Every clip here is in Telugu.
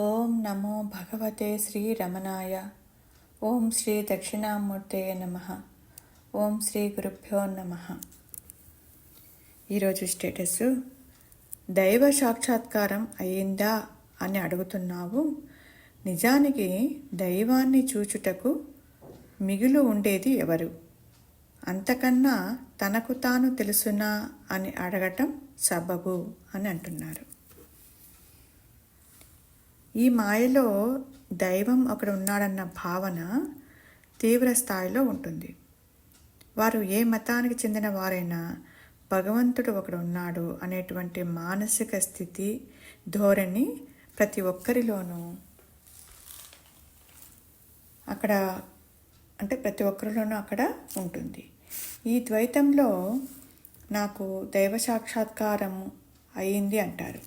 ఓం నమో భగవతే శ్రీ రమణాయ. ఓం శ్రీ దక్షిణామూర్తయ నమః. ఓం శ్రీ గురుభ్యో నమః. ఈరోజు స్టేటస్: దైవ సాక్షాత్కారం అయిందా అని అడుగుతున్నావు. నిజానికి దైవాన్ని చూచుటకు మిగులు ఉండేది ఎవరు? అంతకన్నా తనకు తాను తెలుసునా అని అడగటం సబబు అని అంటున్నారు. ఈ మాయలో దైవం ఒకడు ఉన్నాడన్న భావన తీవ్ర స్థాయిలో ఉంటుంది. వారు ఏ మతానికి చెందిన వారైనా భగవంతుడు ఒకడు ఉన్నాడు అనేటువంటి మానసిక స్థితి, ధోరణి ప్రతి ఒక్కరిలోనూ ప్రతి ఒక్కరిలోనూ అక్కడ ఉంటుంది. ఈ ద్వైతంలో నాకు దైవ సాక్షాత్కారం అయింది అంటారు.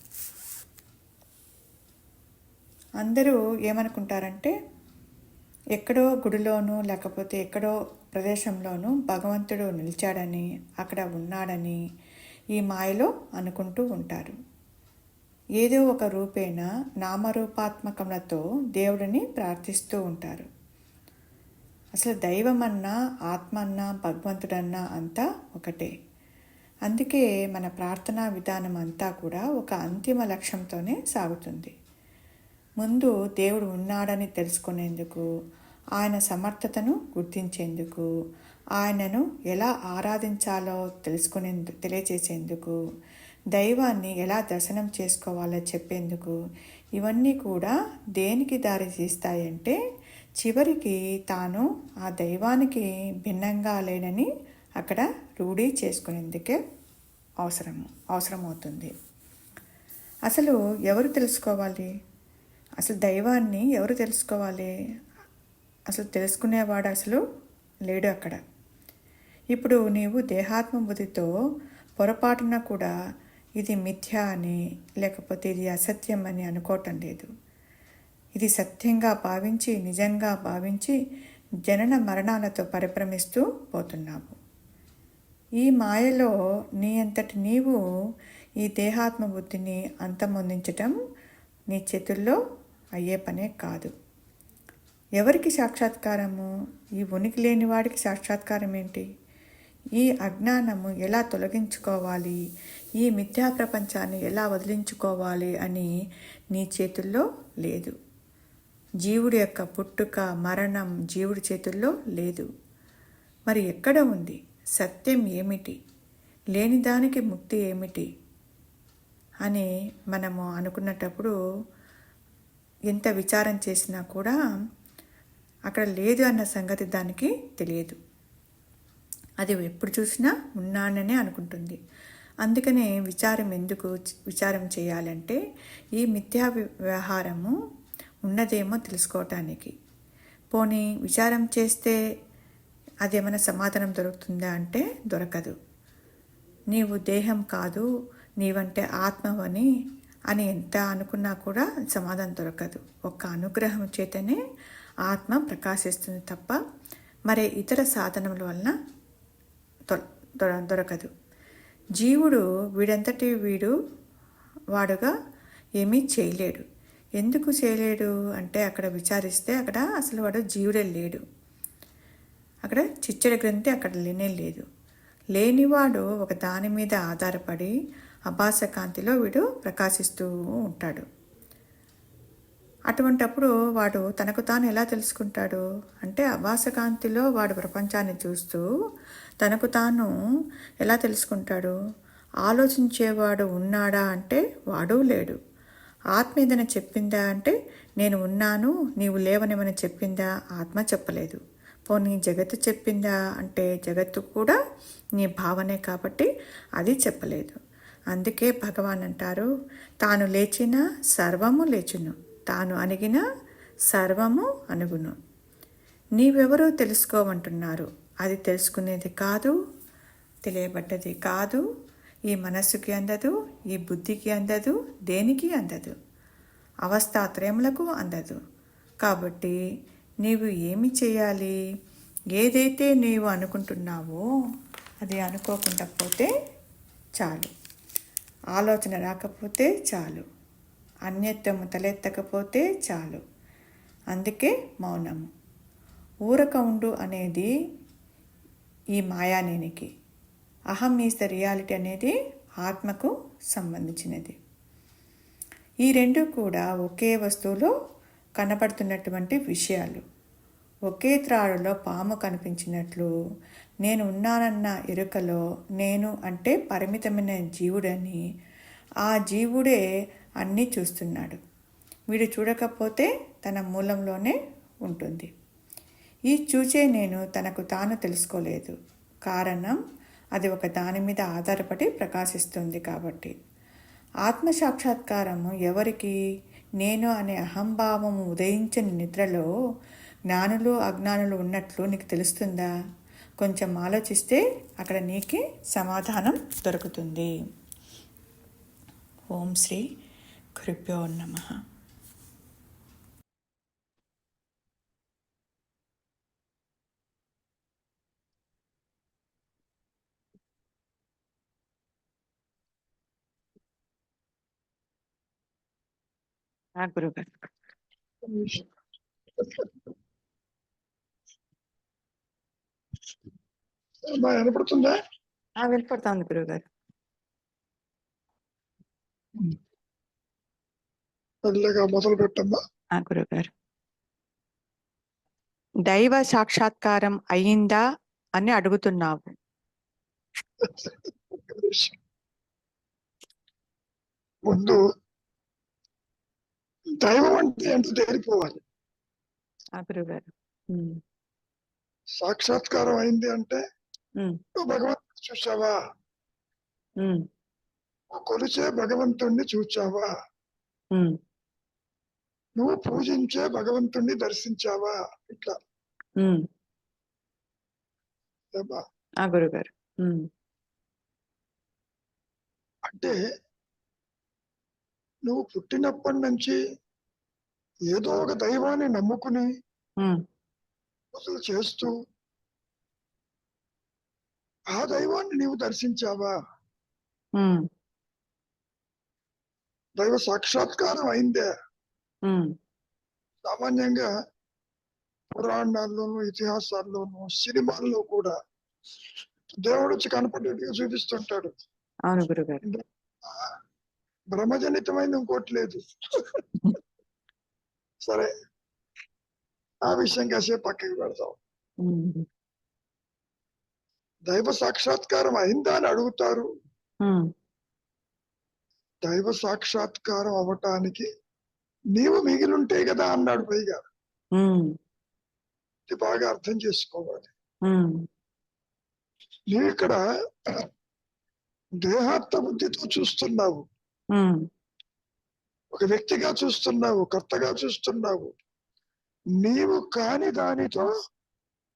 అందరూ ఏమనుకుంటారంటే ఎక్కడో గుడిలోనూ లేకపోతే ఎక్కడో ప్రదేశంలోనూ భగవంతుడు నిలిచాడని, అక్కడ ఉన్నాడని ఈ మాయలో అనుకుంటూ ఉంటారు. ఏదో ఒక రూపేణ నామరూపాత్మకములతో దేవుడిని ప్రార్థిస్తూ ఉంటారు. అసలు దైవమన్నా, ఆత్మన్నా, భగవంతుడన్నా అంతా ఒకటే. అందుకే మన ప్రార్థనా విధానం అంతా కూడా ఒక అంతిమ లక్ష్యంతోనే సాగుతుంది. ముందు దేవుడు ఉన్నాడని తెలుసుకునేందుకు, ఆయన సమర్థతను గుర్తించేందుకు, ఆయనను ఎలా ఆరాధించాలో తెలియచేసేందుకు, దైవాన్ని ఎలా దర్శనం చేసుకోవాలో చెప్పేందుకు, ఇవన్నీ కూడా దేనికి దారి తీస్తాయంటే చివరికి తాను ఆ దైవానికి భిన్నంగా లేనని అక్కడ రూఢీ చేసుకునేందుకే అవసరమవుతుంది. అసలు ఎవరు తెలుసుకోవాలి? అసలు దైవాన్ని ఎవరు తెలుసుకోవాలి? అసలు తెలుసుకునేవాడు అసలు లేడు అక్కడ. ఇప్పుడు నీవు దేహాత్మ బుద్ధితో పొరపాటున కూడా ఇది మిథ్య అని, లేకపోతే ఇది అసత్యం అని అనుకోవటం లేదు. ఇది సత్యంగా భావించి, నిజంగా భావించి జనన మరణాలతో పరిభ్రమిస్తూ పోతున్నావు. ఈ మాయలో నీ అంతటి నీవు ఈ దేహాత్మ బుద్ధిని అంతమొందించటం నీ చేతుల్లో అయ్యే పనే కాదు. ఎవరికి సాక్షాత్కారము? ఈ ఉనికి లేని వాడికి సాక్షాత్కారం ఏంటి? ఈ అజ్ఞానము ఎలా తొలగించుకోవాలి, ఈ మిథ్యా ప్రపంచాన్ని ఎలా వదిలించుకోవాలి అని నీ చేతుల్లో లేదు. జీవుడి యొక్క పుట్టుక, మరణం జీవుడి చేతుల్లో లేదు. మరి ఎక్కడ ఉంది సత్యం? ఏమిటి? లేని దానికి ముక్తి ఏమిటి అని మనము అనుకున్నప్పుడు ఎంత విచారం చేసినా కూడా అక్కడ లేదు అన్న సంగతి దానికి తెలియదు. అది ఎప్పుడు చూసినా ఉన్నాననే అనుకుంటుంది. అందుకనే విచారం చేయాలంటే ఈ మిథ్యా వ్యవహారము ఉన్నదేమో తెలుసుకోవటానికి. పోనీ విచారం చేస్తే అదేమైనా సమాధానం దొరుకుతుందా అంటే దొరకదు. నీవు దేహం కాదు, నీవంటే ఆత్మవని అని ఎంత అనుకున్నా కూడా సమాధానం దొరకదు. ఒక్క అనుగ్రహం చేతనే ఆత్మ ప్రకాశిస్తుంది తప్ప మరే ఇతర సాధనముల వలన దొరకదు. జీవుడు వీడంతటి వాడుగా ఏమీ చేయలేడు. ఎందుకు చేయలేడు అంటే అక్కడ విచారిస్తే అక్కడ అసలు వాడు జీవుడే లేడు. అక్కడ చిచ్చడ గ్రంథి అక్కడ లేనే లేదు. లేనివాడు ఒక దాని మీద ఆధారపడి అభాస కాంతిలో వీడు ప్రకాశిస్తూ ఉంటాడు. అటువంటప్పుడు వాడు తనకు తాను ఎలా తెలుసుకుంటాడు అంటే అభాస కాంతిలో వాడు ప్రపంచాన్ని చూస్తూ తనకు తాను ఎలా తెలుసుకుంటాడు? ఆలోచించేవాడు ఉన్నాడా అంటే వాడు లేడు. ఆత్మ ఏదైనా చెప్పిందా అంటే నేను ఉన్నాను, నీవు లేవనేమని చెప్పిందా? ఆత్మ చెప్పలేదు. పోనీ జగత్తు చెప్పిందా అంటే జగత్తు కూడా నీ భావనే కాబట్టి అది చెప్పలేదు. అందుకే భగవాన్ అంటారు, తాను లేచిన సర్వము లేచును, తాను అణిగిన సర్వము అణుగును. నీవెవరో తెలుసుకోమంటున్నారు. అది తెలుసుకునేది కాదు, తెలియబడ్డది కాదు. ఈ మనస్సుకి అందదు, ఈ బుద్ధికి అందదు, దేనికి అందదు, అవస్థాత్రయములకు అందదు. కాబట్టి నీవు ఏమి చేయాలి? ఏదైతే నీవు అనుకుంటున్నావో అది అనుకోకుండా పోతే చాలు. ఆలోచన రాకపోతే చాలు. అన్యత్వము తలెత్తకపోతే చాలు. అందుకే మౌనము. ఊరక ఉండు అనేది ఈ మాయానేనికి. అహం ఈజ్ ద రియాలిటీ అనేది ఆత్మకు సంబంధించినది. ఈ రెండు కూడా ఒకే వస్తువులో కనపడుతున్నటువంటి విషయాలు. ఒకే త్రాడులో పాము కనిపించినట్లు నేను ఉన్నానన్న ఎరుకలో నేను అంటే పరిమితమైన జీవుడని, ఆ జీవుడే అన్నీ చూస్తున్నాడు. వీడు చూడకపోతే తన మూలంలోనే ఉంటుంది. ఈ చూచే నేను తనకు తాను తెలుసుకోలేదు. కారణం అది ఒక దాని మీద ఆధారపడి ప్రకాశిస్తుంది కాబట్టి. ఆత్మసాక్షాత్కారము ఎవరికి? నేను అనే అహంభావము ఉదయించిన నిద్రలో జ్ఞానులు అజ్ఞానులు ఉన్నట్లు నీకు తెలుస్తుందా? కొంచెం ఆలోచిస్తే అక్కడ నీకే సమాధానం దొరుకుతుంది. ఓం శ్రీ గురుభ్యో నమః. గురుగారు వినపడుతుందా? వినపడుతుంది గురుగారు. మొదలు పెట్టమ్మా. గురుగారు, దైవ సాక్షాత్కారం అయ్యిందా అని అడుగుతున్నావు. ముందు దైవం అంటే ఎంత తేలిపోవాలి. గురుగారు, సాక్షాత్కారం అయింది అంటే నువ్వు భగవంతుని చూసావా, కొలిచే భగవంతుణ్ణి చూచావా, నువ్వు పూజించే భగవంతుణ్ణి దర్శించావా, ఇట్లా గురుగారు. అంటే నువ్వు పుట్టినప్పటి నుంచి ఏదో ఒక దైవాన్ని నమ్ముకుని పూజలు చేస్తూ ఆ దైవాన్ని నీవు దర్శించావా? దైవ సాక్షాత్కారం అయిందే. సామాన్యంగా పురాణాల్లోనూ ఇతిహాసాల్లోనూ సినిమాల్లో కూడా దేవుడు వచ్చి కనపడేట్టుగా చూపిస్తుంటాడు. అవును గురుగారు. బ్రహ్మజనితమైన ఇంకోటి లేదు. సరే, ఆ విషయం కాసేపు పక్కకి పెడతాం. దైవ సాక్షాత్కారం అయిందా అని అడుగుతారు. దైవ సాక్షాత్కారం అవ్వటానికి నీవు మిగిలింటే కదా అన్నాడు పైగా. ఇది బాగా అర్థం చేసుకోవాలి. నీవు ఇక్కడ దేహాత్మ బుద్ధితో చూస్తున్నావు, ఒక వ్యక్తిగా చూస్తున్నావు, కర్తగా చూస్తున్నావు. నీవు కాని దానితో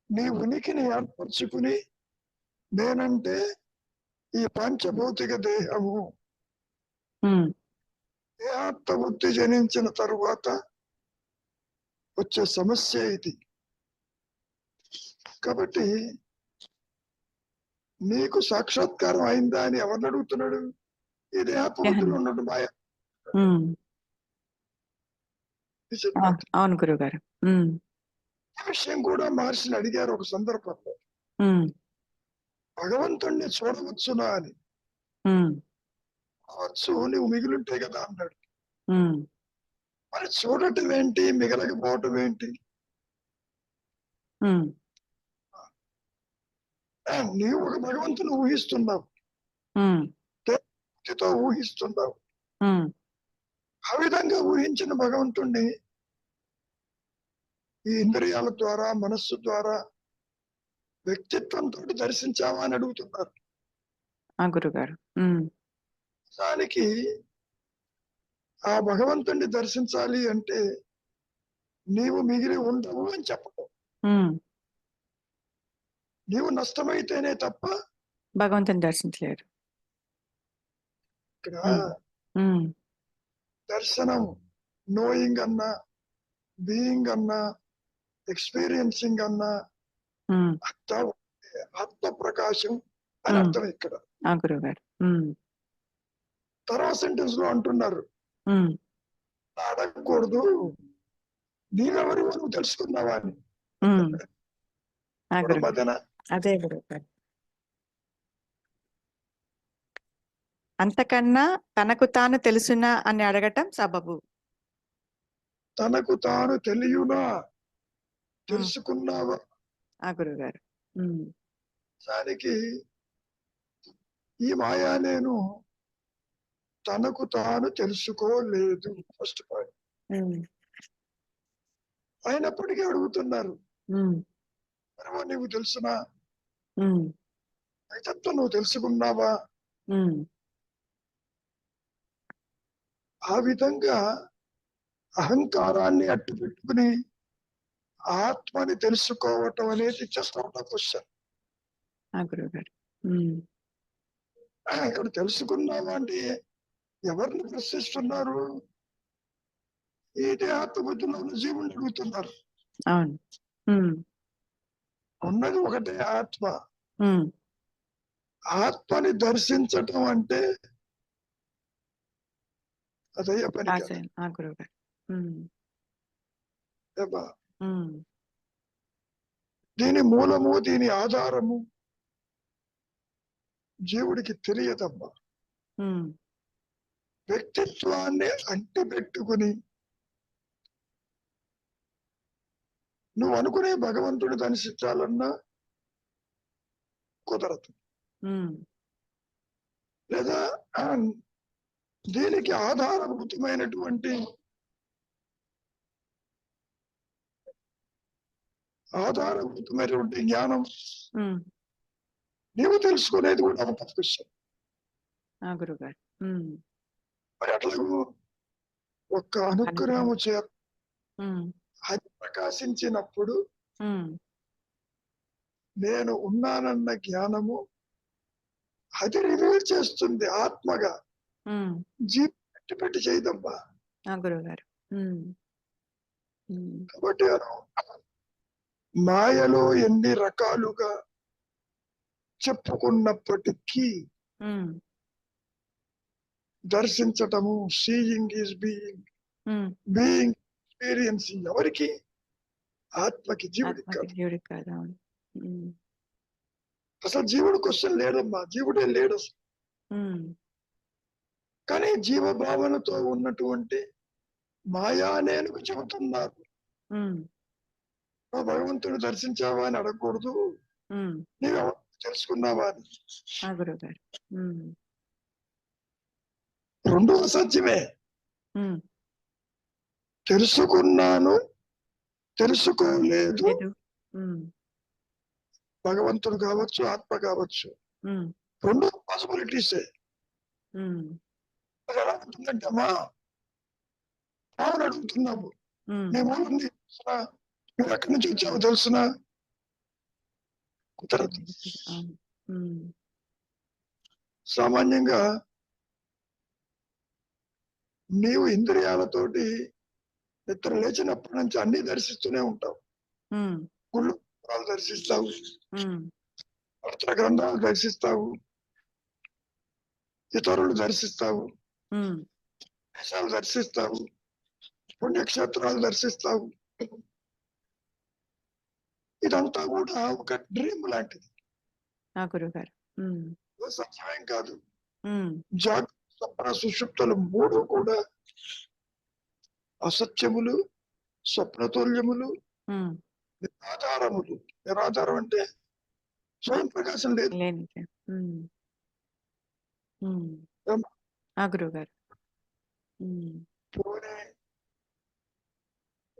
నీ ఉనికిని ఏర్పరచుకుని నేనంటే ఈ పంచభౌతిక దేహము, దేహాత్మ బుద్ధి జనించిన తరువాత వచ్చే సమస్య ఇది. కాబట్టి నీకు సాక్షాత్కారం అయిందా అని ఎవరిని అడుగుతున్నాడు? ఈ దేహాత్మ బుద్ధిలో ఉన్నాడు మాయ. అవును గురుగారు. ఈ విషయం కూడా మహర్షిని అడిగారు ఒక సందర్భంలో, భగవంతుణ్ణి చూడవచ్చునా అని. వచ్చు, నువ్వు మిగిలింటే కదా అన్నాడు. మరి చూడటం ఏంటి, మిగలకపోవటం ఏంటి? నీవు ఒక భగవంతుని ఊహిస్తున్నావు, ఊహిస్తున్నావు. ఆ విధంగా ఊహించిన భగవంతుణ్ణి ఈ ఇంద్రియాల ద్వారా, మనస్సు ద్వారా, వ్యక్తిత్వంతో దర్శించావా అని అడుగుతున్నారు గురుగారు. దానికి ఆ భగవంతుణ్ణి దర్శించాలి అంటే నీవు మిగిలి ఉండవు అని చెప్పడం. నీవు నష్టమైతేనే తప్ప భగవంతుని దర్శించలేరు. ఇక్కడ దర్శనం నోయింగ్ అన్నా, బీయింగ్ అన్నా, ఎక్స్పీరియన్సింగ్ అన్నా ఆత్మ ప్రకాశం అని అర్థం. ఇక్కడ గురుగారు తర్వాత సెంటెన్స్ లో అంటున్నారు, అడగకూడదు, నీవెవరు నువ్వు తెలుసుకున్నావా అని. మదన అదే గురువు గారు. అంతకన్నా తనకు తాను తెలుసునా అని అడగటం సబబు. తనకు తాను తెలియనా, తెలుసుకున్నావా. ఆ గురువు గారు. దానికి ఈ మాయా నేను తనకు తాను తెలుసుకోలేదు. First point. అయినప్పటికీ అడుగుతున్నారు, మరి నీవు తెలుసునా, అయితే నువ్వు తెలుసుకున్నావా. ఆ విధంగా అహంకారాన్ని అట్టు పెట్టుకుని ఆత్మని తెలుసుకోవటం అనేది జస్ట్ అవుట్ ఆఫ్ క్వశ్చన్. ఇక్కడ తెలుసుకున్నావా అంటే ఎవరిని ప్రశ్నిస్తున్నారు? ఇదే ఆత్మబుద్ధిలో ఉన్న జీవుని అడుగుతున్నారు. ఉన్నది ఒకటే ఆత్మ. ఆత్మని దర్శించటం అంటే అదయ్య పని కాదు. దీని మూలము, దీని ఆధారము జీవుడికి తెలియదమ్మా. వ్యక్తిత్వాన్ని అంటి పెట్టుకుని నువ్వు అనుకునే భగవంతుడు దర్శించాలన్నా కుదరదు. లేదా దీనికి ఆధారభూతమైనటువంటి జ్ఞానం నీవు తెలుసుకునేది కూడా ఒక విషయం. మరి అట్లాగూ ఒక్క అనుగ్రహము చేత అది ప్రకాశించినప్పుడు నేను ఉన్నానన్న జ్ఞానము అది రివీల్ చేస్తుంది ఆత్మగా. జీవితం పెట్టి చేయదమ్మా. కాబట్టి మాయలో ఎన్ని రకాలుగా చెప్పుకున్నప్పటికీ దర్శించటము, seeing is being, being experiencing ఎవరికి? ఆత్మకి, జీవుడికి కాదు. అసలు జీవుడు క్వశ్చన్ లేదమ్మా, జీవుడే లేడు అసలు. కానీ జీవభావనతో ఉన్నటువంటి మాయా నేను చెబుతున్నారు. భగవంతుడు దర్శించావా అని అడగకూడదు, నీవెవరు తెలుసుకున్నావా అని. రెండు అసత్యమే. తెలుసుకున్నాను, తెలుసుకోలేదు. భగవంతుడు కావచ్చు, ఆత్మ కావచ్చు, రెండు పాసిబిలిటీసే. అది ఎలా ఉంటుందంటే అమ్మా, పావును అడుగుతున్నాము, మేము నువ్వు ఎక్కడి నుంచి వచ్చావో తెలుసునా? కుదరదు. సామాన్యంగా నీవు ఇంద్రియాలతోటి నిద్ర లేచినప్పటి నుంచి అన్ని దర్శిస్తూనే ఉంటావు. గుళ్ళు దర్శిస్తావు, పవిత్ర గ్రంథాలు దర్శిస్తావు, ఇతరులు దర్శిస్తావు, దేశాలు దర్శిస్తావు, పుణ్యక్షేత్రాలు దర్శిస్తావు. ఇదంతా కూడా ఒక డ్రీమ్ లాంటిది, సత్యమేం కాదు. జాగ్రత్త, స్వప్న, సుషుప్తులు మూడు కూడా అసత్యములు, స్వప్నతుల్యములు, నిరాధారములు. నిరాధారం అంటే స్వయం ప్రకాశం లేదు. పోనీ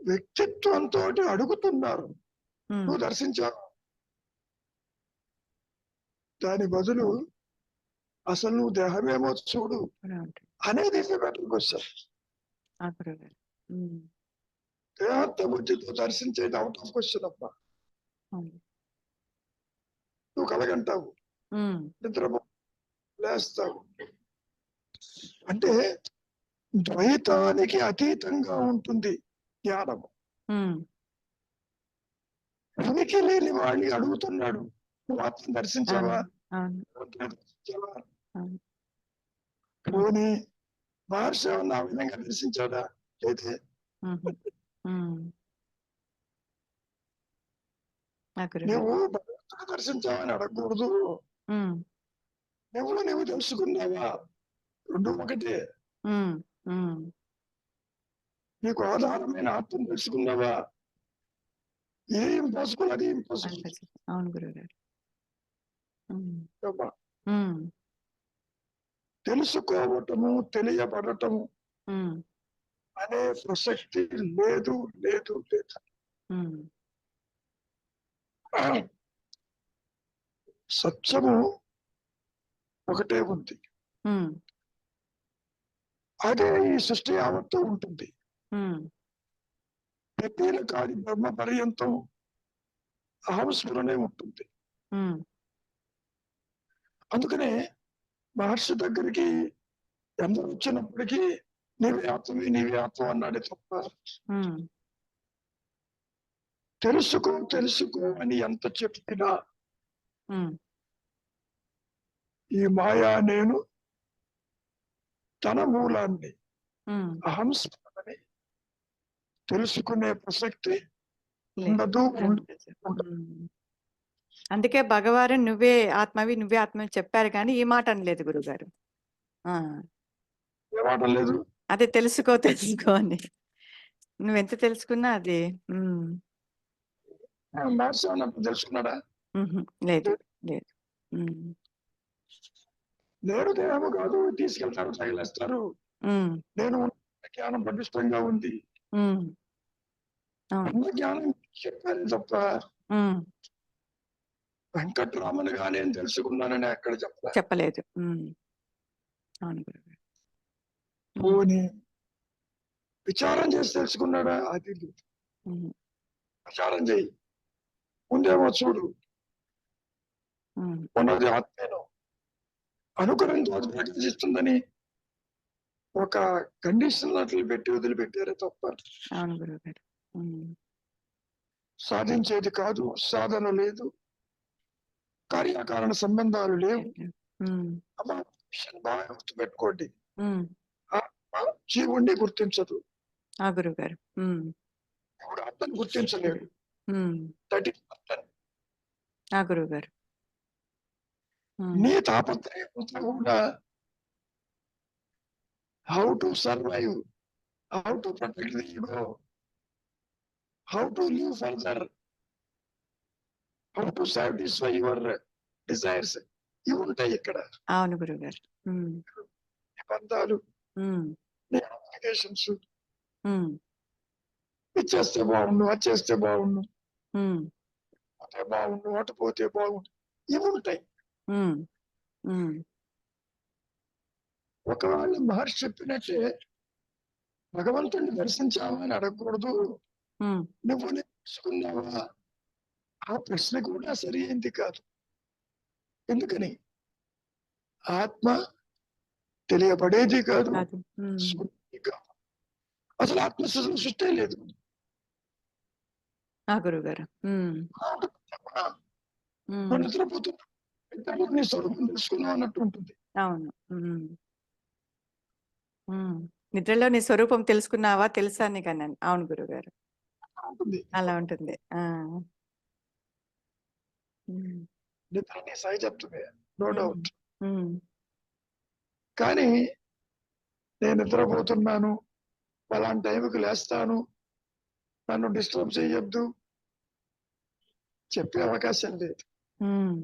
వ్యక్తిత్వంతో అడుగుతున్నారు, నువ్వు దర్శించావు. దాని బదులు అసలు నువ్వు దేహమేమో చూడు అనేది బెటర్ క్వశ్చన్. దేహత్వ బుద్ధితో దర్శించేది అవుట్ ఆఫ్ క్వశ్చన్ అబ్బా. నువ్వు కలగంటావు, నిద్రపో, లేస్తావు. అంటే ద్వైతానికి అతీతంగా ఉంటుంది జ్ఞానము. ఉనికి లేని వాడిని అడుగుతున్నాడు, నువ్వు ఆత్మ దర్శించావా? పోనీ మహర్షి ఆ విధంగా దర్శించాడా? అయితే హుహు. హ్మ్. ఆ! గురుగారు. నువ్వు భగవంతుడు దర్శించావని అడగకూడదు. హ్మ్. నువ్వు తెలుసుకున్నావా? 2 ఒకటే. హ్మ్. హ్మ్. నీకు ఆధారమైన ఆత్మను తెలుసుకున్నావా? ఇది ఇంపాసిబుల్, అది ఇంపాసిబుల్. అనిపించదు. అవును గురుగారు. హ్మ్. అబ్బా! హ్మ్. తెలుసుకోవటము, తెలియబడటము హ్మ్. అనే ప్రసక్తి లేదు, లేదు, లేదు. హ్మ్. ఆ! సత్యము ఒకటే ఉంది. హ్మ్. అదే ఈ సృష్టి యావత్తు ఉంటుంది. హ్మ్. ప్రతీన కాని బ్రహ్మ పర్యంతం అహం స్ఫురణే ఉంటుంది. హ్మ్. అందుకనే మహర్షి దగ్గరికి ఎందరు వచ్చినప్పటికీ నీవే ఆత్మవి, నీవే ఆత్మ అన్నాడే తప్ప హ్మ్. తెలుసుకో, తెలుసుకో అని ఎంత చెప్పినా హ్మ్. ఈ మాయా నేను తన మూలాన్ని హ్మ్. అహం స్ఫురణని తెలుసుకునే ప్రసక్తి లేదు. ఉండదు, ఉండదు, ఉండదు. హ్మ్. అందుకే భగవారు నువ్వే ఆత్మవి, నువ్వే ఆత్మవి చెప్పారు కానీ ఈ మాట అనలేదు గురుగారు. ఆ! ఏమాటం లేదు. అదే తెలుసుకో, తెలుసుకో అని. నువ్వెంత తెలుసుకున్నా అది హ్మ్. మహర్షి అన్నప్పుడు తెలుసుకున్నాడా? హుహు. లేదు. లేదు. హ్మ్. నేను దేహము కాదు, తీసుకెళ్తారు, తగిలేస్తారు. హ్మ్. నేను జ్ఞానం పటిష్టంగా ఉంది హ్మ్. అవును. అన్న జ్ఞానం చెప్పాను తప్ప హ్మ్. వెంకట్రామన్‌గా నేను తెలుసుకున్నానని ఎక్కడ చెప్పలా. చెప్పలేదు. హ్మ్. అవును గురుగారు. హ్మ్. పోనీ విచారం చేసి తెలుసుకున్నాడా? అది లేదు. హ్మ్. విచారం చెయ్యి. ముందేమో చూడు. హ్మ్. ఉన్నది ఆత్మేను. అనుకరణతో అది ప్రకాశిస్తుందని ఒక కండిషన్ అట్లా పెట్టి వదిలిపెట్టారే తప్ప అవును గురుగారు. హ్మ్. సాధించేది కాదు, సాధన లేదు, కార్యకారణ సంబంధాలు లేవు. హ్మ్. అమ్మా విషయం బాగా గుర్తుపెట్టుకోండి. హ్మ్. ఆత్మ జీవుణ్ణి గుర్తించదు. ఆ! గురుగారు. హ్మ్. దేవుడు ఆత్మను గుర్తించలేడు. హ్మ్. దట్ ఈస్ ఆత్మ. ఆ! గురుగారు. హ్మ్. నీ తాపత్రయం అంతా కూడా how to survive, how to protect the ego, how to live further, how to satisfy your desires, ఇవి ఉంటాయి ఇక్కడ. అవును గురుగారు. హ్మ్. నిబంధాలు, హ్మ్. అప్లికేషన్స్, హ్మ్. ఇది చేస్తే బాగుండు, అది చేస్తే బాగుండు, హ్మ్. అటే బాగుండు, అటు పోతే బాగుండు, ఇవి ఉంటాయి. హ్మ్. హ్మ్. ఒకవేళ మహర్షి చెప్పినట్టే భగవంతుడిని దర్శించావా అని అడగకూడదు. హ్మ్. నువ్వు నేర్చుకున్నావా? ఆ ప్రశ్న కూడా సరి అయింది కాదు. ఎందుకని? ఆత్మ తెలియబడేది కాదు, కాదు. హ్మ్. సృష్టి కాదు. అసలు ఆత్మ సృష్టే లేదు. ఆ! గురుగారు. హ్మ్. నువ్వు హ్మ్. నిద్రపోతున్నావు, నిద్రలో నీ స్వరూపం తెలుసుకున్నావు అన్నట్టు ఉంటుంది. అవును. హ్మ్. హ్మ్. నిద్రలో నీ స్వరూపం తెలుసుకున్నావా? తెలుసా నీకన్నాను. అవును గురుగారు. ఉంటుంది. అలా ఉంటుంది. ఆ! హ్మ్. నిద్ర నీ సహజత్వమే, నో హ్మ్. డౌట్. హ్మ్. కానీ నేను నిద్రపోతున్నాను, పలానా టైంకి లేస్తాను, నన్ను డిస్టర్బ్ చేయొద్దు, చెప్పే అవకాశం లేదు. హ్మ్.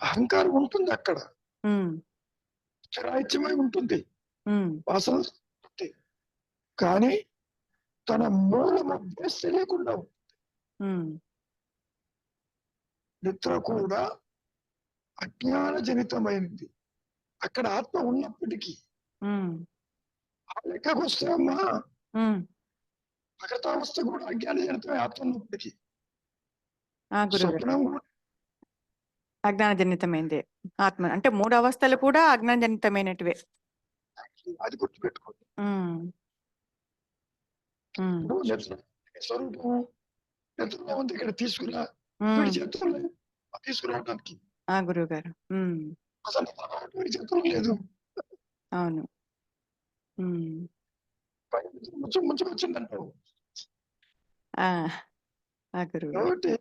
అహంకారం ఉంటుంది అక్కడ, హ్మ్. చిరాయిత్యమై ఉంటుంది, హ్మ్. వాసన ఉంటుంది. కానీ తన మూలం అభ్యాస తెలియకుండా ఉంది. హ్మ్. నిద్ర కూడా అజ్ఞాన జనితమైనది. అక్కడ ఆత్మ ఉన్నప్పటికీ హ్మ్. ఆ లెక్కకు వస్తే అమ్మా హ్మ్. ప్రకృతావస్థ కూడా అజ్ఞాన జనితమే ఆత్మ ఉన్నప్పటికీ. ఆ! గురుగారు. స్వప్నం కూడా అజ్ఞానజనితమైందే. ఆత్మ అంటే 3 అవస్థలు కూడా అజ్ఞానజనితమైనటివే. అది గుర్తుపెట్టుకోండి. హ్మ్. హ్మ్. ఇప్పుడు నిద్ర స్వరూపం నిద్రలో ఉంది, ఇక్కడ తీసుకురా, వీడి హ్మ్. చేతుల్లో లేదు తీసుకురావడానికి. ఆ! గురువుగారు. హ్మ్. అసలు వీడి చేతుల్లో లేదు. అవును. హ్మ్. ముంచుకొచ్చిందంటావు. ఆ! ఆ! గురువుగారు. కాబట్టి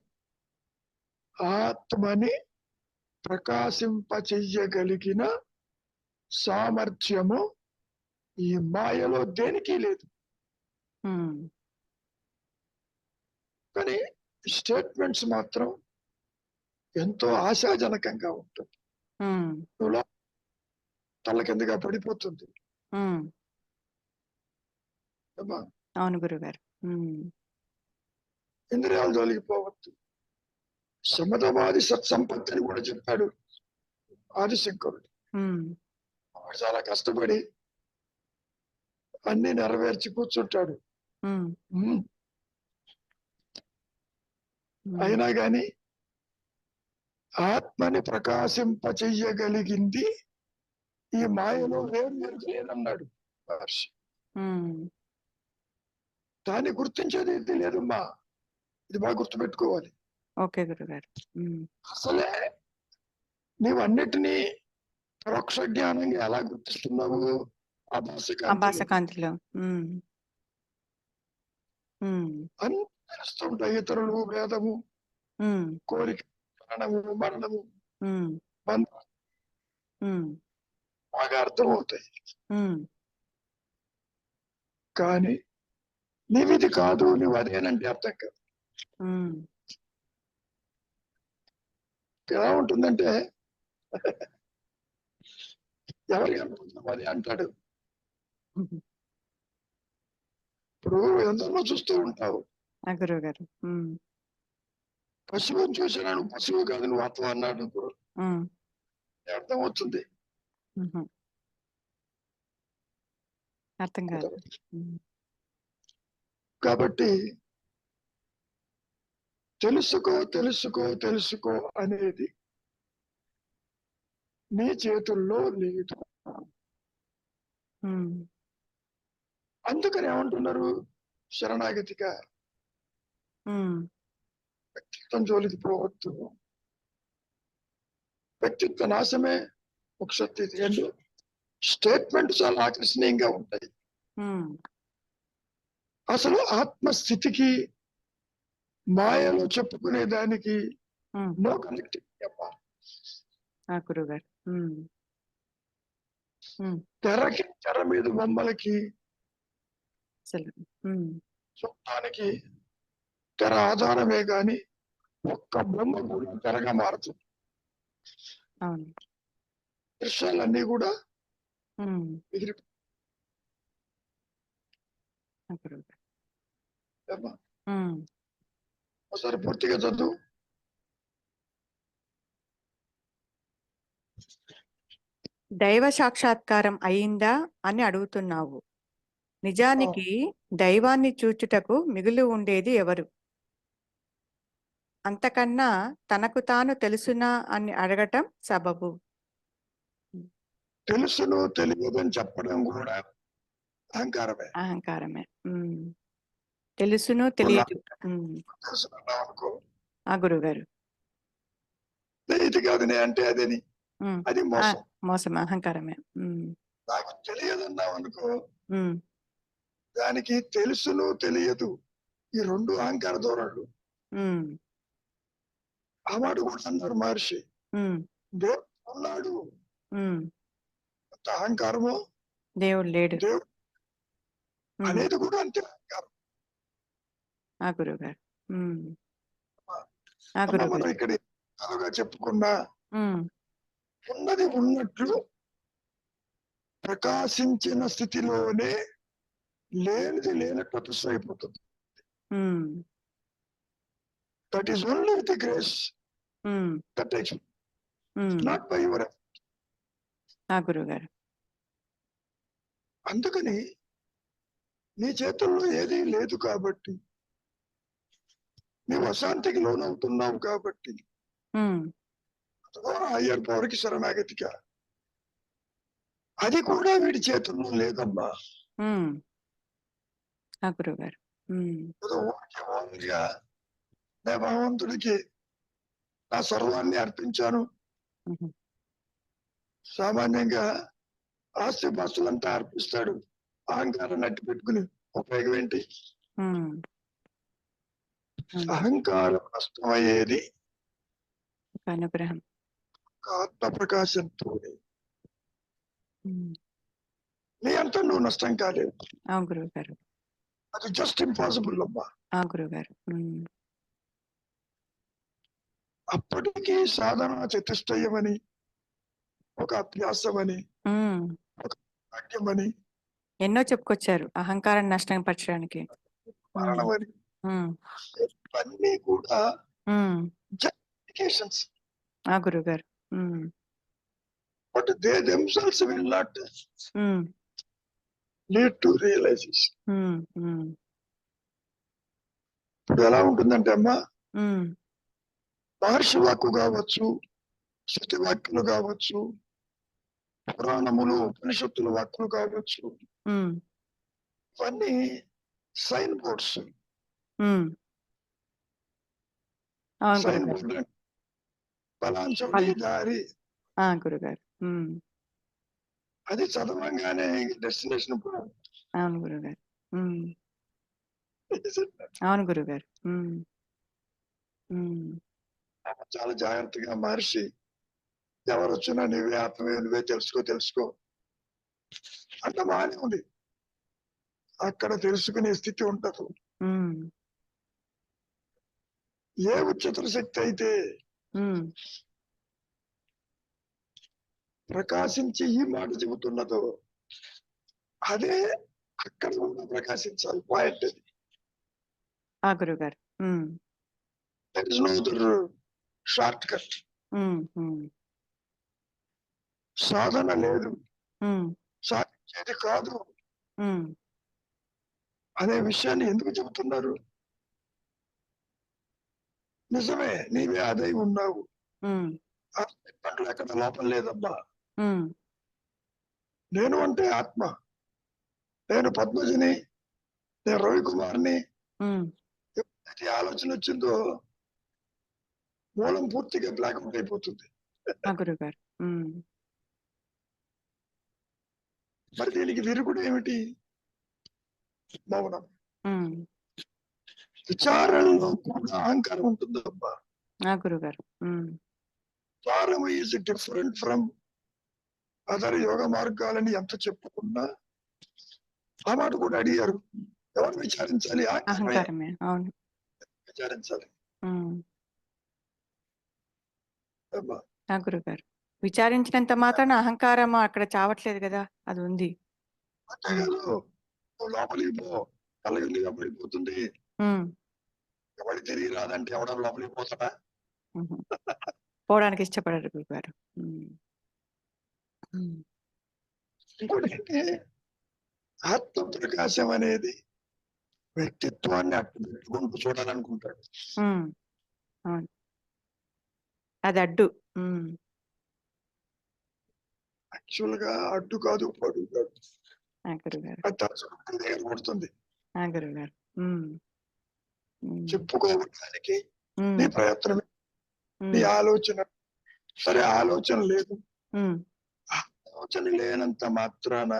ఆత్మని ప్రకాశింపచెయ్యగలిగిన సామర్థ్యము ఈ మాయలో దేనికి లేదు. హ్మ్. కానీ స్టేట్మెంట్స్ మాత్రం ఎంతో ఆశాజనకంగా ఉంటుంది. హ్మ్. నువ్వు తల కిందగా పడిపోతుంది. హ్మ్. ఏమ్మా? అవును గురువుగారు. హ్మ్. ఇంద్రియాలు తొలగిపోవద్దు. సమతవాది సత్సంపత్తి అని కూడా చెప్పాడు ఆదిశంకరుడు. హ్మ్. వాడు చాలా కష్టపడి అన్ని నెరవేర్చి కూర్చుంటాడు. హ్మ్. ఉమ్. హ్మ్. అయినా గాని ఆత్మని ప్రకాశింపచెయ్యగలిగింది ఈ మాయలో వేరు లేదన్నాడు మహర్షి. హ్మ్. దాన్ని గుర్తించేది ఇది లేదమ్మా. ఇది బాగా గుర్తుపెట్టుకోవాలి. ఓకే గురువుగారు. హ్మ్. అసలే నీవు అన్నిటినీ పరోక్ష జ్ఞానంగా ఎలా గుర్తిస్తున్నావు? ఆభాసకాంతిలో అభాసకాంతిలో. హ్మ్. హ్మ్. అన్ని తెలుస్తుంటాయి. ఇతరులు, భేదము, హ్మ్. కోరిక, మరణము, మరణము, హ్మ్. బంధం హ్మ్. బాగా అర్థమవుతాయి. హ్మ్. కానీ నీవిది కాదు, నువ్వు అదేనంటే అర్థం కాదు. హ్మ్. ఎలా ఉంటుందంటే ఎవరికి అనుకుంటున్నావు అదే అంటాడు. హుహు. ఇప్పుడు ఎందరినో చూస్తూ ఉంటావు. ఆ! గురువుగారు. హ్మ్. పశువుని చూసినా నువ్వు పశువు కాదు, నువ్వు ఆత్మ అన్నాడు. హ్మ్. అర్థం అవుతుంది. హుహు. అర్థం కాదు. హ్మ్. కాబట్టి తెలుసుకో తెలుసుకో తెలుసుకో అనేది నీ చేతుల్లో లేదు. హ్మ్. అందుకని ఏమంటున్నారు శరణాగతిగా హ్మ్. వ్యక్తిత్వం జోలికి పోవద్దు. వ్యక్తిత్వ నాశమే ఒక శక్తి. రెండు స్టేట్మెంట్ చాలా ఆకర్షణీయంగా ఉంటాయి. హ్మ్. అసలు ఆత్మస్థితికి మాయలో చెప్పుకునే దానికి హ్మ్. నో కనెక్టివిటీ అమ్మా. ఆ! గురువుగారు. హ్మ్. హ్మ్. తెర మీద బొమ్మలకి అసలు. హ్మ్. చూడటానికి తెర ఆధారమే గాని ఒక్క బొమ్మ కూడా తెరగా మారుతుంది. అవును. దృశ్యాలన్నీ కూడా హ్మ్. ఎగిరి ఆ! గురువుగారు. అమ్మా. హ్మ్. ఒకసారి పూర్తిగా చదువు. దైవ సాక్షాత్కారం అయిందా అని అడుగుతున్నావు. నిజానికి దైవాన్ని చూచుటకు మిగిలి ఉండేది ఎవరు? అంతకన్నా తనకు తాను తెలుసునా అని అడగటం సబబు. తెలుసును తెలియదని చెప్పడం కూడా అహంకారమే. అహంకారమే. హ్మ్. తెలుసును ఇప్పుడు తెలియదు. నాకు హ్మ్. తెలుసుకున్నావు అనుకో, ఆ! గురువుగారు. ఇది కాదు నే అంటే అదేని, హ్మ్. అది ఆ! మోసం. మోసం అహంకారమే. హ్మ్. నాకు తెలియదన్నావు అనుకో, హ్మ్. దానికి తెలుసును తెలియదు ఈ రెండు అహంకార ధోరణులు. హ్మ్. ఆ మాట కూడా అన్నారు మహర్షి. హ్మ్. దేవుడు ఉన్నాడు హ్మ్. అంత అహంకారము, దేవుడు లేడు. దేవుడు హ్మ్. అనేది కూడా అంతే అహంకారం. ఆ! గురువుగారు. హ్మ్. ఆ! అమ్మ మనం గురువుగారు. ఇక్కడ కథగా చెప్పుకున్నా హ్మ్. ఉన్నది ఉన్నట్లు ప్రకాశించిన స్థితిలోనే లేనిది లేనట్టు అదృశ్యం అయిపోతుంది. హ్మ్. That is only with the grace హ్మ్. దట్ టేక్స్, హ్మ్. Not by your. ఆ! గురువుగారు. అందుకని నీ చేతుల్లో ఏదీ లేదు కాబట్టి, నీవు అశాంతికి లోనవుతున్నావు కాబట్టి, హ్మ్. హయ్యర్ పవర్ కి శరణాగతిగా అది కూడా వీడి చేతుల్లో లేదమ్మా. హ్మ్. ఆ! గురువుగారు. హ్మ్. ఏదో ఓన్గా నే భగవంతుడికి నా సర్వాన్ని అర్పించాను. హుహు. సామాన్యంగా ఆస్తిపాస్తులంతా అర్పిస్తాడు. అహంకారాన్ని అట్టి పెట్టుకుని ఉపయోగం ఏంటి? ఉమ్, ఉమ్. అహంకారం నష్టమయ్యేది ఒక అనుగ్రహం. ఒక ఆత్మ ప్రకాశంతో. ఉమ్, నీ అంతా నువ్వు నష్టం కాలేవు. అవును గురువు గారు. అది జస్ట్ ఇంపాసిబుల్ అమ్మా. ఆ గురువు గారు. అప్పటికీ సాధన చతుష్టయమని, ఒక అభ్యాసమని, ఒక భాగ్యమని, ఎన్నో చెప్పుకొచ్చారు అహంకారాన్ని నష్టం పరచడానికి. మరణమని, ఉమ్, ఇవన్నీ కూడా ఉమ్, justifications. ఆ గురువు గారు. But they themselves will not lead to realization. ఇప్పుడు ఎలా ఉంటుందంటే అమ్మా, మహర్షి వాక్కు కావచ్చు, శృతి వాక్యులు కావచ్చు, పురాణములు ఉపనిషత్తుల వాక్యులు కావచ్చు, ఇవన్నీ సైన్ బోర్డ్స్. సైన్ బోర్డ్ బలాంచోటి దారి, గురుగారు. అది చదవంగానే డెస్టినేషన్. అవును గురుగారు. అవును గురుగారు. చాలా జాగ్రత్తగా మహర్షి ఎవరు వచ్చినా నువ్వే ఆత్మవే, నువ్వే తెలుసుకో అంత బాగానే ఉంది. అక్కడ తెలుసుకునే స్థితి ఉండదు. ఏ ఉच्चतर శక్తి అయితే ప్రకాశించి ఈ మాట చెబుతున్నదో అదే అక్కడ కూడా ప్రకాశించాలి. పాయింట్ అది. ఆ గురుగారు. That is no other shortcut. సాధన లేదు, సాధించేది కాదు అనే విషయాన్ని ఎందుకు చెబుతున్నారు? నిజమే, నీవే అదై ఉన్నావు. ఎక్కడ లోపం లేదమ్మా. నేను అంటే ఆత్మ, నేను పద్మజిని, నేను రవికుమార్ని. ఎప్పుడైతే ఆలోచన వచ్చిందో మూలం పూర్తిగా బ్లాక్ అవుట్ అయిపోతుంది. గురుగారు. మరి దీనికి విరుగుడు ఏమిటి? మౌనం. విచారణలో కూడా అహంకారం ఉంటుందమ్మా. గురుగారు. విచారం ఈజ్ డిఫరెంట్ ఫ్రమ్ అదర్ యోగ మార్గాలని ఎంత చెప్పుకున్నా, ఆ మాట కూడా అడిగారు, ఎవరు విచారించాలి? అహంకారమే. అవును, విచారించాలి. గురుగారు. విచారించినంత మాత్రాన అహంకారం అక్కడ చావట్లేదు కదా, అది ఉంది. లోపలికి పో, కళ్ళ పడిపోతుంది. ఎవరి తిరిగి రాదంటే ఎవడ లోపలికి పోతాడా? పోవడానికి ఇష్టపడరు గురుగారు. ఇంకోటి ఆత్మ ప్రకాశం అనేది వ్యక్తిత్వాన్ని అడ్డు పెట్టుకుంటూ చూడాలనుకుంటాడు. అవును, అది అడ్డు. యాక్చువల్ గా అడ్డు కాదు, పడు కాదు. గురుగారు. అది దగ్గర పడుతుంది. గురుగారు. చెప్పుకోవడానికి నీ ప్రయత్నం, నీ ఆలోచన. సరే, ఆలోచన లేదు, ఆలోచన లేనంత మాత్రాన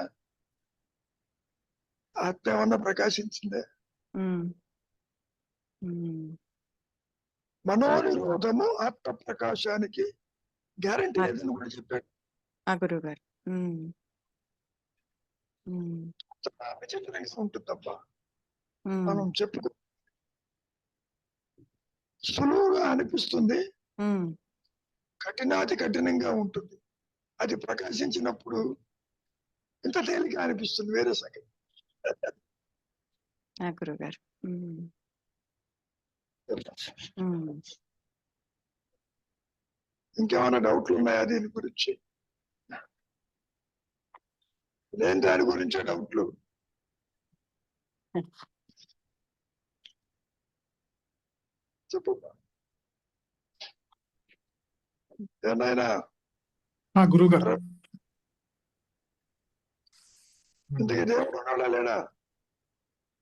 ఆత్మ ఏమన్నా ప్రకాశించిందే? మనోనిరోధము ఆత్మ ప్రకాశానికి గ్యారంటీ లేదని కూడా చెప్పాడు. గురుగారు. విచిత్రంగా ఉంటుందబ్బా. మనం చెప్పుకో సులువుగా అనిపిస్తుంది, కఠినాతి కఠినంగా ఉంటుంది. అది ప్రకాశించినప్పుడు ఇంత తేలిక అనిపిస్తుంది, వేరే సంగతి. గురుగారు. ఇంకేమైనా డౌట్లు ఉన్నాయా దీని గురించి? నేను దాని గురించే డౌట్లు. చెప్పు ఏనాయనా. గురుగారు, ఇంతకీ దేవుడు ఉన్నాడా లేడా?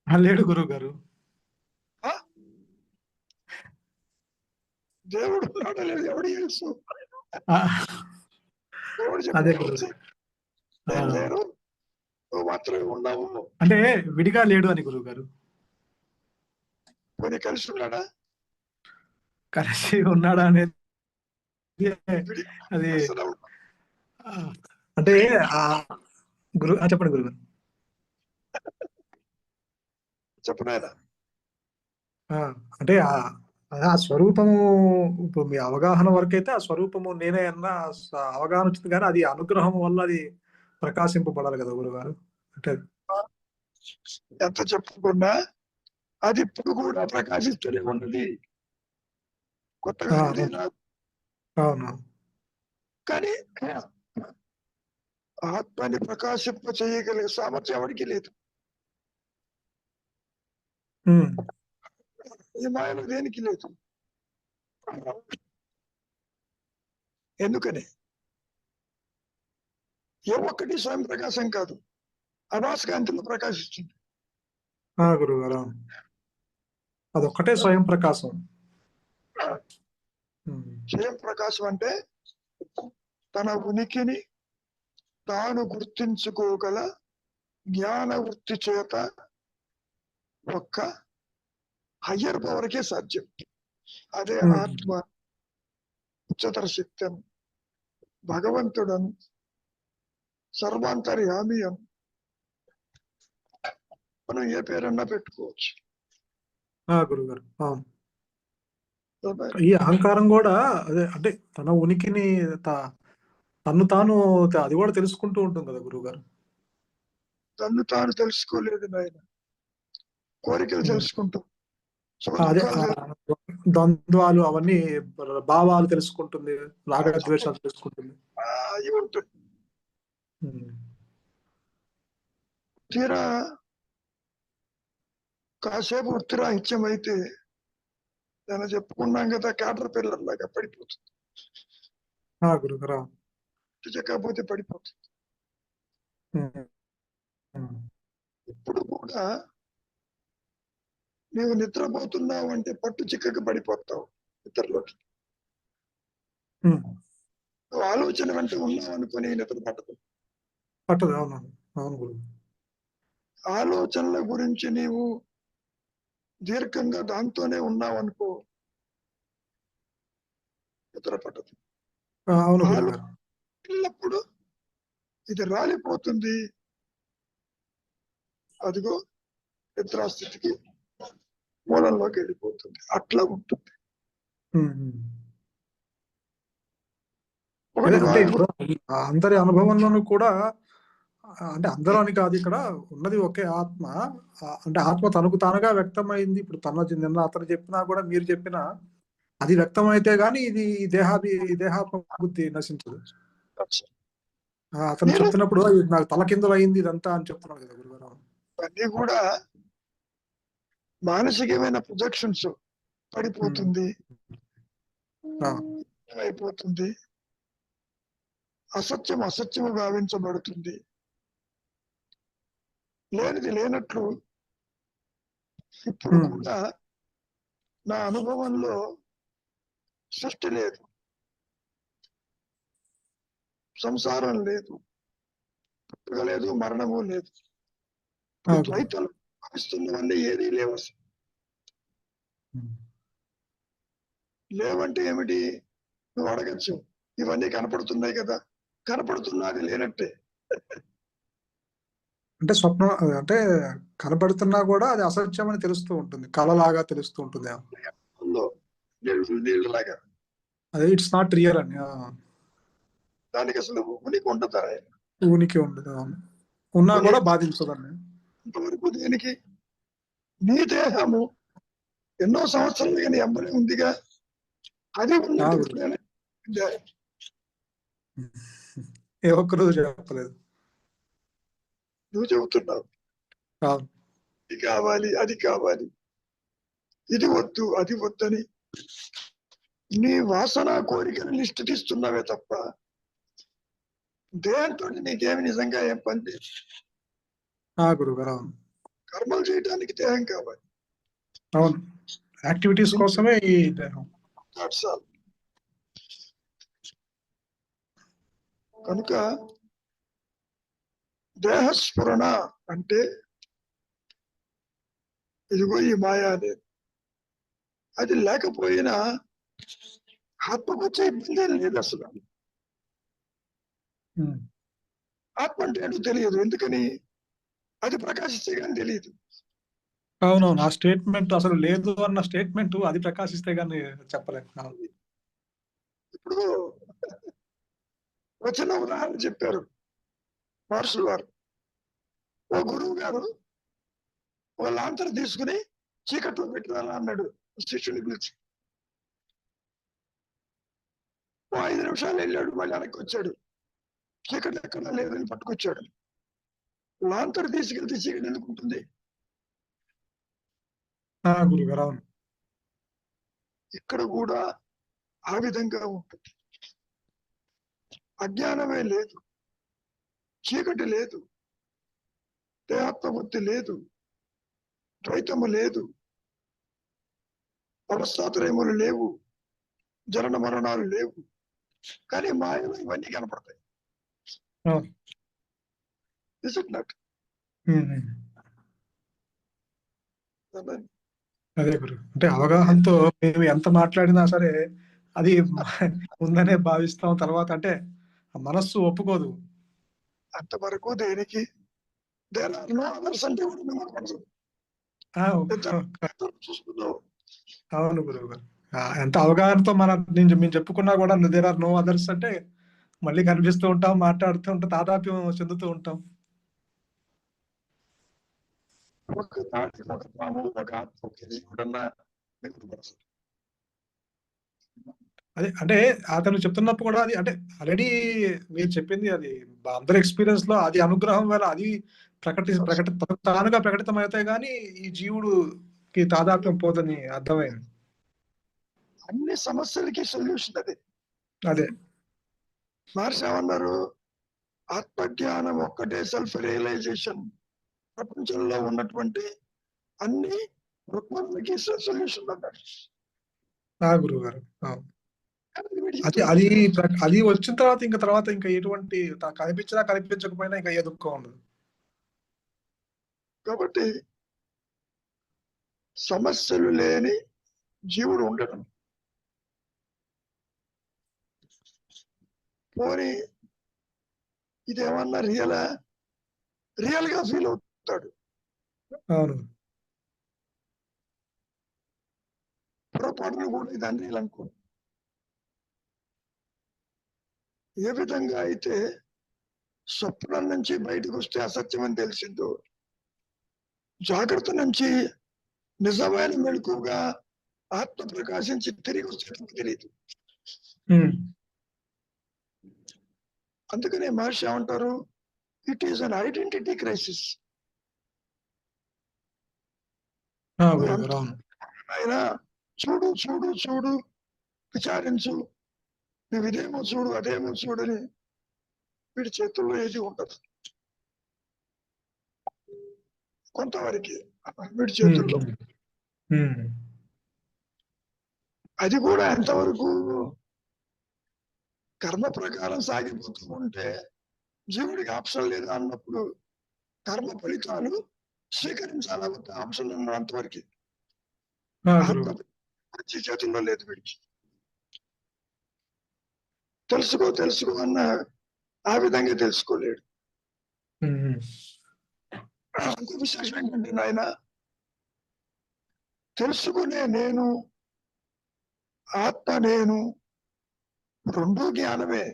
లేడు గురుగారు. దేవుడు ఉన్నాడా లేదు ఎవడు తెలుసు? దేవుడు అదే చెప్పు, నేను లేరు, నువ్వు మాత్రమే ఉన్నావు. అంటే విడిగా లేడు అని గురువు గారు. పోనీ కలిసి ఉన్నాడా? కలిసి ఉన్నాడా అనేది విడి అది కలిసి ఉన్నాడు. ఆ, అంటే ఆ చెప్పండి గురువు గారు. చెప్పు నాయన. అంటే ఆ స్వరూపము ఇప్పుడు మీ అవగాహన వరకు అయితే ఆ స్వరూపము నేనే అన్న అవగాహన వచ్చింది, కానీ అది అనుగ్రహం వల్ల అది ప్రకాశింపబడాలి కదా గురుగారు. అంటే ఎంత చెప్పుకున్నా అది ఇప్పుడు కూడా ప్రకాశిస్తూనే ఉన్నది. కొత్తగా అవును ఇది రాదు. అవును కానీ ఆత్మని ప్రకాశింప చేయగలిగే సామర్థ్యం ఎవరికి లేదు. ఉమ్, ఈ మాయలో దేనికి లేదు. ఎందుకని? ఏ ఒక్కటి స్వయం ప్రకాశం కాదు, అభాస్కాంతిలో ప్రకాశిస్తుంది. గురువు గారు అవును. అదొక్కటే స్వయం ప్రకాశం. స్వయం ప్రకాశం అంటే తన ఉనికిని తాను గుర్తించుకోగల జ్ఞాన వృత్తి చేత ఒక్క హయ్యర్ పవర్కే సాధ్యం. అదే ఆత్మ, ఉచ్చతర శక్తిని, భగవంతుడను, సర్వాంతర్యామి అని మనం ఏ పేరన్నా పెట్టుకోవచ్చు. గురువు గారు అవును. ఈ అహంకారం కూడా అదే, అంటే తన ఉనికిని తను తాను అది కూడా తెలుసుకుంటూ ఉంటుంది కదా గురువు గారు. తను తాను తెలుసుకోలేదు నాయన, కోరికలు తెలుసుకుంటాం. అదే ద్వంద్వాలు అవన్నీ భావాలు తెలుసుకుంటుంది, రాగద్వేషాలు తెలుసుకుంటుంది. అవి ఉంటుంది. తీరా కాసేపు వృత్తిరాహిత్యం అయితే నేను చెప్పుకున్నాం కదా, క్యాటర్ పిల్లర్ లాగా పడిపోతుంది. గురుగారు కాకపోతే పడిపోతుంది. ఇప్పుడు కూడా నీవు నిద్రపోతున్నావు అంటే పట్టు చిక్కకు పడిపోతావు నిద్రలోకి. నువ్వు ఆలోచన వెంట ఉన్నావు అనుకుని నిద్ర పట్టదు. అవును అవును గురువు. ఆలోచనల గురించి నీవు దీర్ఘంగా దాంతోనే ఉన్నావు అనుకో, నిద్ర పట్టదు. అవును గురువు గారు. ఎల్లప్పుడు ఇది రాలిపోతుంది, అదిగో నిద్రాస్థితికి మూలంలోకి వెళ్ళిపోతుంది. అట్లా ఉంటుంది. అంటే ఇప్పుడు అందరి అనుభవంలోనూ కూడా, అంటే అందరూ అని కాదు, ఇక్కడ ఉన్నది ఒకే ఆత్మ. అంటే ఆత్మ తనకు తానుగా వ్యక్తమైంది. ఇప్పుడు నిన్న అతను చెప్పినా కూడా మీరు చెప్పినా అది వ్యక్తమైతే గానీ ఇది దేహాత్మ బుద్ధి నశించదు. అతను చెప్తున్నప్పుడు నాకు తలకిందులు అయింది ఇదంతా అని చెప్తున్నాడు కదా గురుగారు. అన్నీ కూడా మానసికమైన ప్రొజెక్షన్స్. పడిపోతుంది, అయిపోతుంది, అసత్యం అసత్యము భావించబడుతుంది, లేనిది లేనట్లు. ఇప్పుడు కూడా నా అనుభవంలో సృష్టి లేదు, సంసారం లేదు, పుట్టుక లేదు, మరణము లేదు. ద్వైతాలు భావిస్తున్నవన్నీ ఏదీ లేవు. లేవంటే ఏమిటి? నువ్వు అడగచ్చు, ఇవన్నీ కనపడుతున్నాయి కదా. కనపడుతున్నది లేనట్టే. అంటే స్వప్నం, అంటే కనపడుతున్నా కూడా అది అసత్యం అని తెలుస్తూ ఉంటుంది, కళలాగా తెలుస్తూ ఉంటుంది. నీళ్ళలాగా అదే ఇట్స్ నాట్ రియల్ అని. దానికి అసలు ఉనికి ఉండదా? ఉనికి ఉండదు, ఉన్నా కూడా బాధించదండి. ఇంతవరకు దేనికి? నీ దేహము ఎన్నో సంవత్సరాలుగా నీ అమ్మనే ఉందిగా, అది ఉన్నట్టు ఏ ఒక్కరోజు చెప్పలేదు. నువ్వు చెబుతున్నావు ఇది కావాలి, అది కావాలి, ఇది వద్దు, అది వద్దని నీ వాసన కోరికను లిస్ట్ తీస్తున్నావే తప్ప దేంతో నీకేమి నిజంగా ఏం పని లేదు. గురుగారు కర్మలు చేయడానికి దేహం కావాలి. అవును, యాక్టివిటీస్ కోసమే ఈ దేహం. కనుక దేహస్ఫురణ అంటే ఇదిగో ఈ మాయ అనేది. అది లేకపోయినా ఆత్మకు వచ్చే ఇబ్బంది ఏం లేదు అసలు. ఉమ్. ఆత్మ అంటే ఏంటో తెలియదు. ఎందుకని? అది ప్రకాశిస్తే కానీ తెలియదు. అవునవును, ఆ స్టేట్మెంట్ అసలు లేదు అన్న స్టేట్మెంట్ అది ప్రకాశిస్తే గానీ చెప్పలేము. అవును. ఇప్పుడు వచ్చిన ఉదాహరణ చెప్పారు మహర్షులు వారు. ఓ గురువు గారు ఒక లాంతర్ తీసుకుని చీకట్లో పెట్టాలా అన్నాడు శిష్యుని పిలిచి. ఓ 5 నిమిషాలు వెళ్ళాడు, మళ్ళీ వెనక్కి వచ్చాడు. చీకటి ఎక్కడా లేదని పట్టుకొచ్చాడు. లాంతర్ తీసుకెళ్తే చీకటి ఎందుకు ఉంటుంది? గురుగారు, అవును. ఇక్కడ కూడా ఆ విధంగా ఉంటుంది. అజ్ఞానమే లేదు, చీకటి లేదు, దేహాత్మబుద్ధి లేదు, ద్వైతము లేదు, అవస్థాత్రయములు లేవు, జనన మరణాలు లేవు. కానీ మాయలో ఇవన్నీ కనపడతాయి. అవును. Is it not? ఉమ్. అదే గురు, అంటే అవగాహనతో మేము ఎంత మాట్లాడినా సరే అది ఉందనే భావిస్తాం. తర్వాత అంటే మనస్సు ఒప్పుకోదు. అంతవరకు దేనికి? దేర్ ఆర్ నో అదర్స్ అంటే కూడా మేము మనసు ఆ, చూసుకున్నావు. అవును గురువు గారు, ఎంత అవగాహనతో మేము చెప్పుకున్నా కూడా దేర్ ఆర్ నో అదర్స్ అంటే మళ్ళీ కనిపిస్తూ ఉంటాం, మాట్లాడుతూ ఉంటాం, తాదాప్యం చెందుతూ ఉంటాం. ఒక తాటి, ఒక పాము, ఒక ఆత్మ, ఒక జీవుడన్నా మీకు మనసు. అదే అంటే అతను చెప్తున్నప్పుడు కూడా అది అంటే ఆల్రెడీ మీరు చెప్పింది అది అందరి ఎక్స్పీరియన్స్ లో అది అనుగ్రహం వల్ల అది తానుగా ప్రకటితం అయితే గానీ ఈ జీవుడుకి తాదాత్మ్యం పోదని అర్థమైంది. అన్ని సమస్యలకి సొల్యూషన్ అది. అదే మహర్షి ఏమన్నారు? ఆత్మజ్ఞానం ఒక్కటే సెల్ఫ్ రియలైజేషన్. ప్రపంచంలో ఉన్నటువంటి అన్ని రుగ్మతలకి సొల్యూషన్ అన్నారు. గురువు గారు. కానీ వీడి అది చేతిలో అది అది వచ్చిన తర్వాత ఇంకా ఎటువంటి కనిపించినా కనిపించకపోయినా ఇంకా ఏ దుఃఖం ఉండదు. కాబట్టి సమస్యలు లేని జీవుడు ఉండడం. పోనీ ఇదేమన్నా రియల్ గా ఫీల్ అవుతాడు. అవును. పొరపాటును కూడా ఇది అన్రియల్ అనుకో. ఏ విధంగా అయితే స్వప్నం నుంచి బయటకు వస్తే అసత్యం అని తెలిసిందో, జాగ్రత్త నుంచి నిజమైన మెలకుగా ఆత్మ ప్రకాశించి తిరిగి వచ్చేటప్పుడు తెలియదు. అందుకనే మహర్షి ఏమంటారు? It is an identity crisis. ఆయన చూడు చూడు చూడు, విచారించు, నువ్వు ఇదేమో చూడు అదేమో చూడని వీడి చేతుల్లో ఏది ఉండదు. కొంతవరకు వీడి చేతుల్లో. అది కూడా ఎంతవరకు? కర్మ ప్రకారం సాగిపోతూ ఉంటే జీవుడికి ఆప్షన్ లేదు అన్నప్పుడు కర్మ ఫలితాలు స్వీకరించాలి. ఆప్షన్ ఉన్నంతవరకు ఆత్మ చేతుల్లో లేదు వీడికి. తెలుసుకో అన్న ఆ విధంగా తెలుసుకోలేడు. ఇంకో విశేషం ఏంటంటే నాయన, తెలుసుకునే నేను, ఆత్మ నేను రెండు జ్ఞానమే.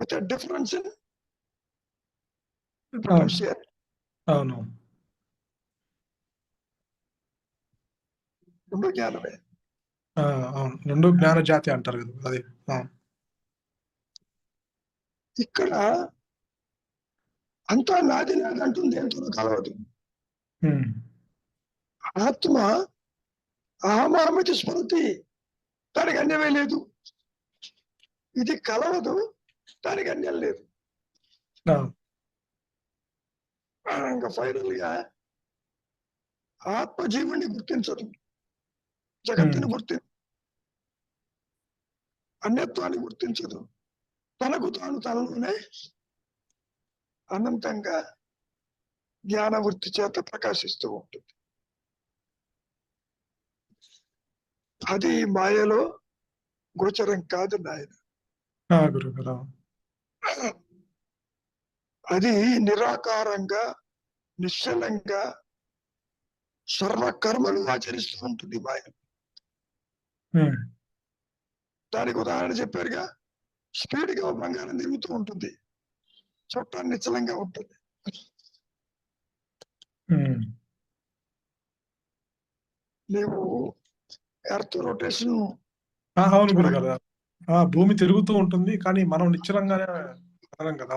With difference in potential. అవును. రెండు జ్ఞానమే. అవును, రెండు జ్ఞాన జాతి అంటారు కదా అది. ఇక్కడ అంతా నాది నాది అంటుంది, ఎంతో కలవదు. ఆత్మ ఆమామితి స్మృతి, దానికి అన్యమే లేదు. ఇది కలవదు, దానికి అన్యం లేదు. ఇంకా ఫైనల్ గా ఆత్మ జీవుణ్ణి గుర్తించదు, జగత్తుని గుర్తించదు, అన్యత్వాన్ని గుర్తించదు. తనకు తాను తనలోనే అనంతంగా జ్ఞాన వృత్తి చేత ప్రకాశిస్తూ ఉంటుంది. అది మాయలో గోచరం కాదు నాయన. గురుగారు. అది నిరాకారంగా నిశ్చలంగా సర్వకర్మలు ఆచరిస్తూ ఉంటుంది మాయ. దానికి ఉదాహరణ చెప్పారుగా, స్పీడ్ గా బంగారం తిరుగుతూ ఉంటుంది, చుట్టా నిశ్చలంగా ఉంటుంది. నీవు ఎర్త్ రొటేషన్ అవును గురుగారు. భూమి తిరుగుతూ ఉంటుంది కానీ మనం నిశ్చలంగానే కదలం కదా.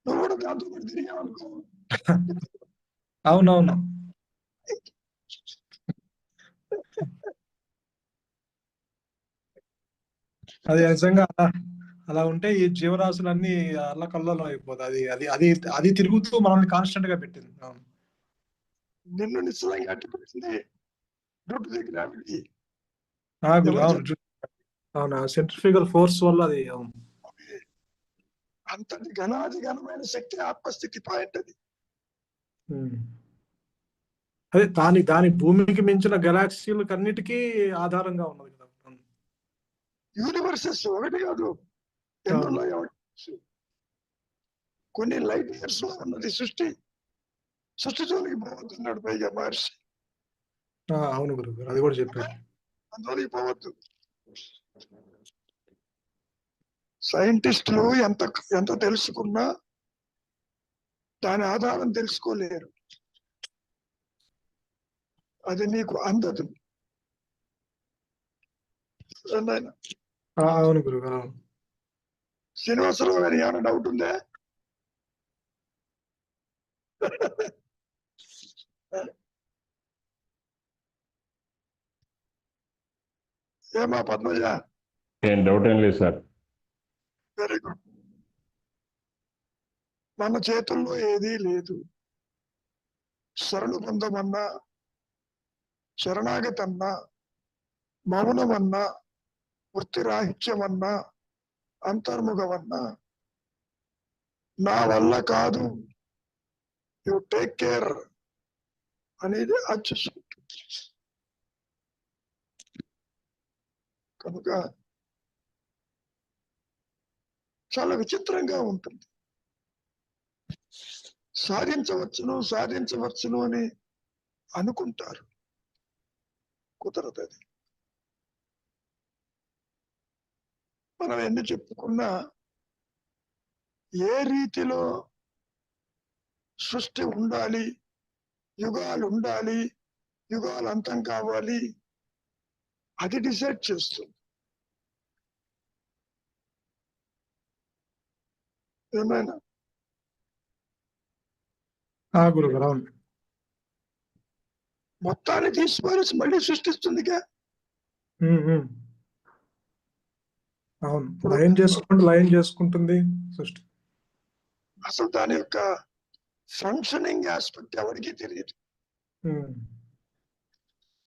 నువ్వు కూడా దాంతో పాటు తిరిగావు అనుకో. అవునవును. అది నిజంగా అలా ఉంటే ఈ జీవరాశులన్నీ అల్లకల్లోలం అయిపోతాయి. అది అది అది అది తిరుగుతూ మనల్ని కాన్స్టెంట్ గా పెట్టింది. అవును. నిన్ను నిశ్చలంగా అట్టుకుంటుంది గ్రావిటీ. అవును, సెంట్రిఫ్యూగల్ ఫోర్స్ వల్ల అది. అవును. అంతటి ఘనాది ఘనమైన శక్తి ఆత్మస్థితి పాయింట్ అది. అదే దాని భూమికి మించిన గెలాక్సీలకు అన్నిటికీ ఆధారంగా ఉన్నది కదా. యూనివర్సెస్ ఒకటి కాదు, ఎన్నున్నాయో కొన్ని లైట్ ఇయర్స్ లో ఉన్నది సృష్టి. సృష్టిలోనికి పోవద్దున్నాడు పైగా మహర్షి. అవును గురుగారు, అది కూడా చెప్పారు. అందులోకి పోవద్దు. సైంటిస్టులు ఎంత ఎంత తెలుసుకున్నా దాని ఆధారం తెలుసుకోలేరు. అది నీకు అందదు. అవును గురుగారు. శ్రీనివాసరావు గారి ఏమైనా డౌట్ ఉందా? ఏమా పద్మజ? ఏం డౌట్ ఏం లేదు సార్. Very good. మన చేతుల్లో ఏదీ లేదు. శరణు పొందమన్నా, శరణాగతన్నా, మౌనమన్నా, వృత్తిరాహిత్యమన్నా, అంతర్ముఖమన్నా నా వల్ల కాదు, యు టేక్ కేర్ అనేది అచ్చుకుంటుంది. కనుక చాలా విచిత్రంగా ఉంటుంది. సాధించవచ్చును అని అనుకుంటారు, కుదరదు. అది మనం ఎన్ని చెప్పుకున్నా ఏ రీతిలో సృష్టి ఉండాలి, యుగాలు ఉండాలి, యుగాలు అంతం కావాలి, అది డిసైడ్ చేస్తుంది. ఏమైనా గురుగారు. మొత్తాన్ని తీసుకొని మళ్ళీ సృష్టిస్తుందిగా. అవును, లయం చేసుకుంటుంది సృష్టి. అసలు దాని యొక్క ఫంక్షనింగ్ ఆస్పెక్ట్ ఎవరికీ తెలియదు.